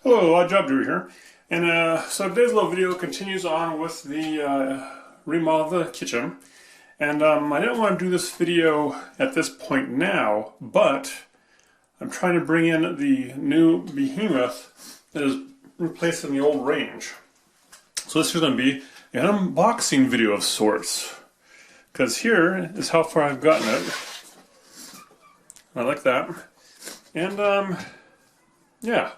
Hello, Odd Job Drew here, and so today's little video continues on with the remodel of the kitchen, and I didn't want to do this video at this point now, but I'm trying to bring in the new behemoth that is replacing the old range. So this is going to be an unboxing video of sorts, because here is how far I've gotten it. I like that, and yeah.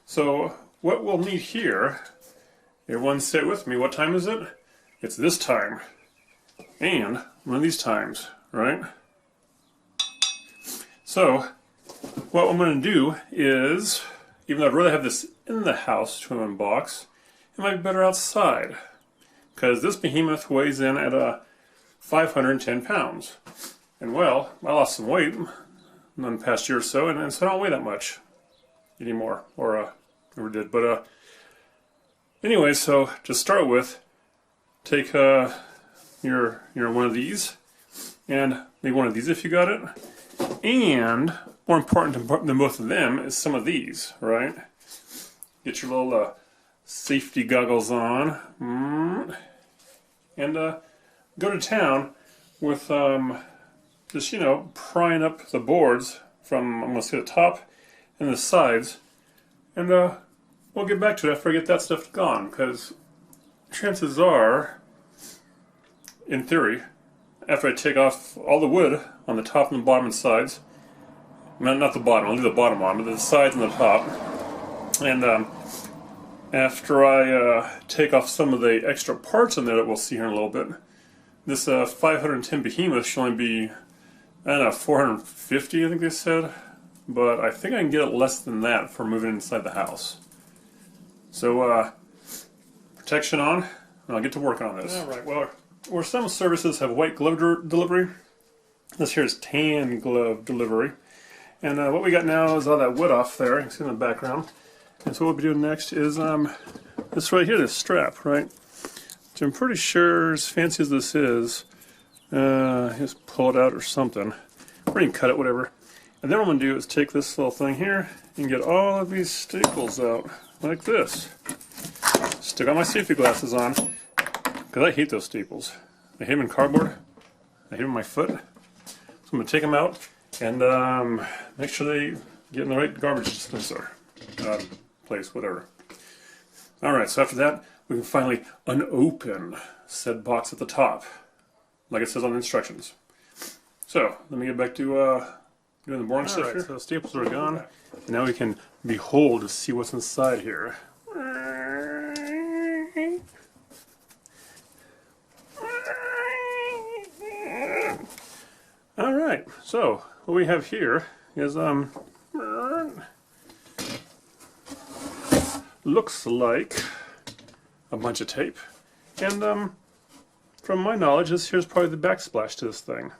So what we'll need here, everyone say it with me, what time is it? It's this time. And one of these times, right? So what I'm going to do is, even though I'd rather have this in the house to unbox, it might be better outside. Because this behemoth weighs in at 510 pounds. And well, I lost some weight in the past year or so, and so I don't weigh that much anymore, or never did. But anyway, so to start with, take your one of these, and maybe one of these if you got it. And more important than both of them is some of these, right? Get your little safety goggles on, and go to town with just prying up the boards from, I'm going to say, the top and the sides, and we'll get back to it after I get that stuff gone, because chances are, in theory, after I take off all the wood on the top and the bottom and sides, not the bottom, I'll leave the bottom on, but the sides and the top, and after I take off some of the extra parts in there that we'll see here in a little bit, this 510 behemoth should only be, I don't know, 450 I think they said. But I think I can get it less than that for moving inside the house. So, protection on, and I'll get to work on this. Alright, well, where some services have white glove delivery, this here is tan glove delivery. And what we got now is all that wood off there, you can see in the background. And so what we'll be doing next is this right here, this strap, right? Which I'm pretty sure, as fancy as this is, just pull it out or something. Or you can cut it, whatever. And then what I'm going to do is take this little thing here and get all of these staples out, like this. Stick all my safety glasses on, because I hate those staples. I hate them in cardboard. I hate them in my foot. So I'm going to take them out and make sure they get in the right garbage dispenser place, whatever. Alright, so after that, we can finally unopen said box at the top, like it says on the instructions. So, let me get back to doing the boring stuff here. So staples are gone. Now we can behold to see what's inside here. Alright, so what we have here is looks like a bunch of tape. And from my knowledge, here's probably the backsplash to this thing.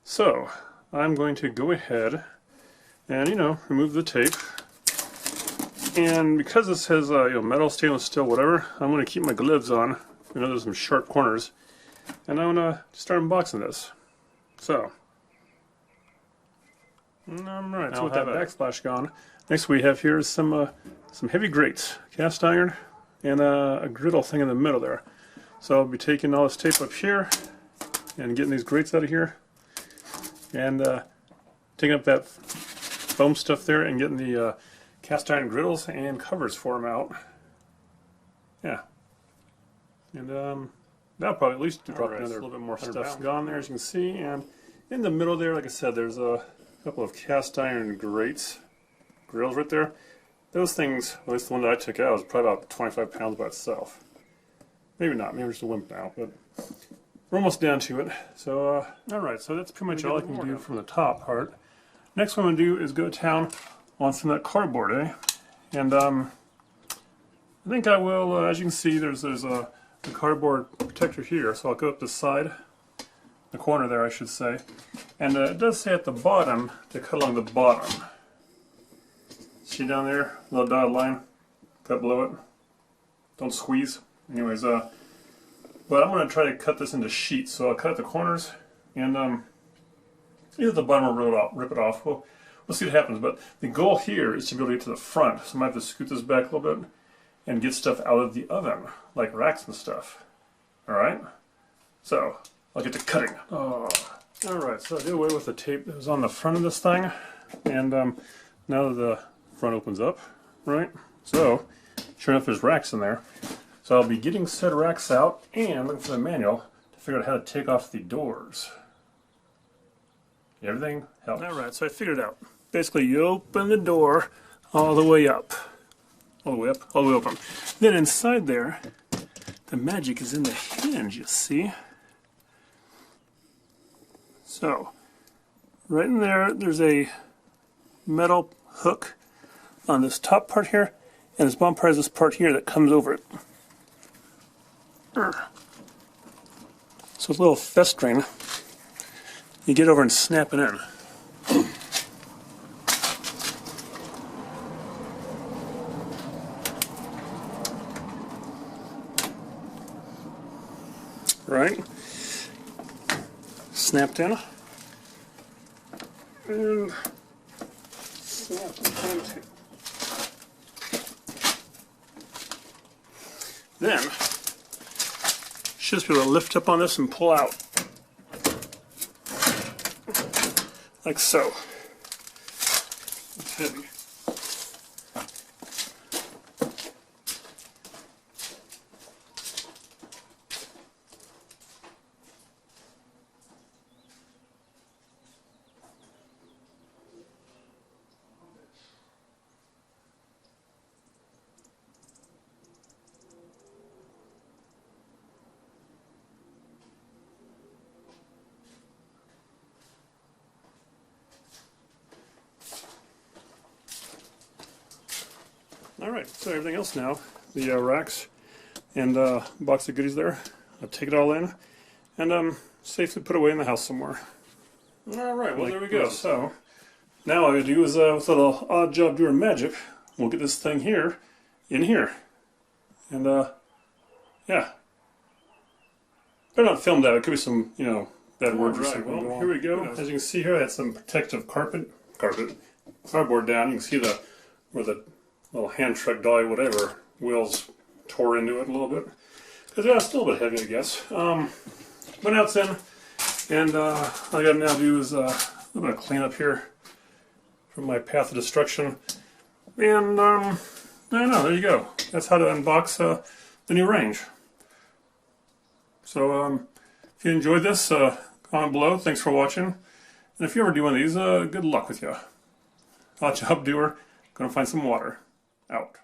So I'm going to go ahead and, remove the tape. And because this has, metal, stainless steel, whatever, I'm going to keep my gloves on. I know there's some sharp corners. And I'm going to start unboxing this. So, alright, so with that backsplash gone, next we have here is some heavy grates, cast iron, and a griddle thing in the middle there. So I'll be taking all this tape up here and getting these grates out of here. And taking up that foam stuff there and getting the cast iron griddles and covers for them out. Yeah. And that'll probably at least drop another little bit more stuff gone there, as you can see. And in the middle there, like I said, there's a couple of cast iron grills right there. Those things, at least the one that I took out, was probably about 25 pounds by itself. Maybe not, maybe I'm just a wimp now, but we're almost down to it. So, alright, so that's pretty much all I can do from the top part. Next what I'm going to do is go to town on some of that cardboard, And I think I will, as you can see, there's a cardboard protector here, so I'll go up the side, the corner there I should say. And it does say at the bottom to cut along the bottom. See down there, little dotted line, cut below it. Don't squeeze. Anyways, but I'm going to try to cut this into sheets, so I'll cut the corners, and either the bottom or rip it off. We'll we'll see what happens. But the goal here is to be able to get to the front. So I might have to scoot this back a little bit and get stuff out of the oven, like racks and stuff. All right? So I'll get to cutting. Oh. All right, so I did away with the tape that was on the front of this thing. And now that the front opens up, right? So, sure enough, there's racks in there. So I'll be getting said racks out and looking for the manual to figure out how to take off the doors. Everything helps. All right, so I figured it out. Basically, you open the door all the way up. All the way up, all the way open. Then inside there, the magic is in the hinge, you see? So, right in there, there's a metal hook on this top part here, and this bottom part is this part here that comes over it. So it's a little festering. You get over and snap it in. Right? Snapped in. And snapped into. Then, should just be able to lift up on this and pull out. Like so. It's heavy. Alright, so everything else now, the racks and box of goodies there, I'll take it all in and safely put away in the house somewhere. Alright, well there we go. So now all I gotta do is with a little odd job doer magic, we'll get this thing here in here. And yeah. Better not film that, it could be some, you know, bad words or something. Well, here we go. As you can see here, I had some protective cardboard down. You can see where the little hand truck dolly, whatever, wheels tore into it a little bit. Because yeah, it's still a bit heavy, I guess. But now it's in, and all I gotta now do is a little bit of cleanup here from my path of destruction. And I don't know, there you go. That's how to unbox the new range. So if you enjoyed this, comment below. Thanks for watching. And if you ever do one of these, good luck with you. Hot job doer. Gonna find some water. Out.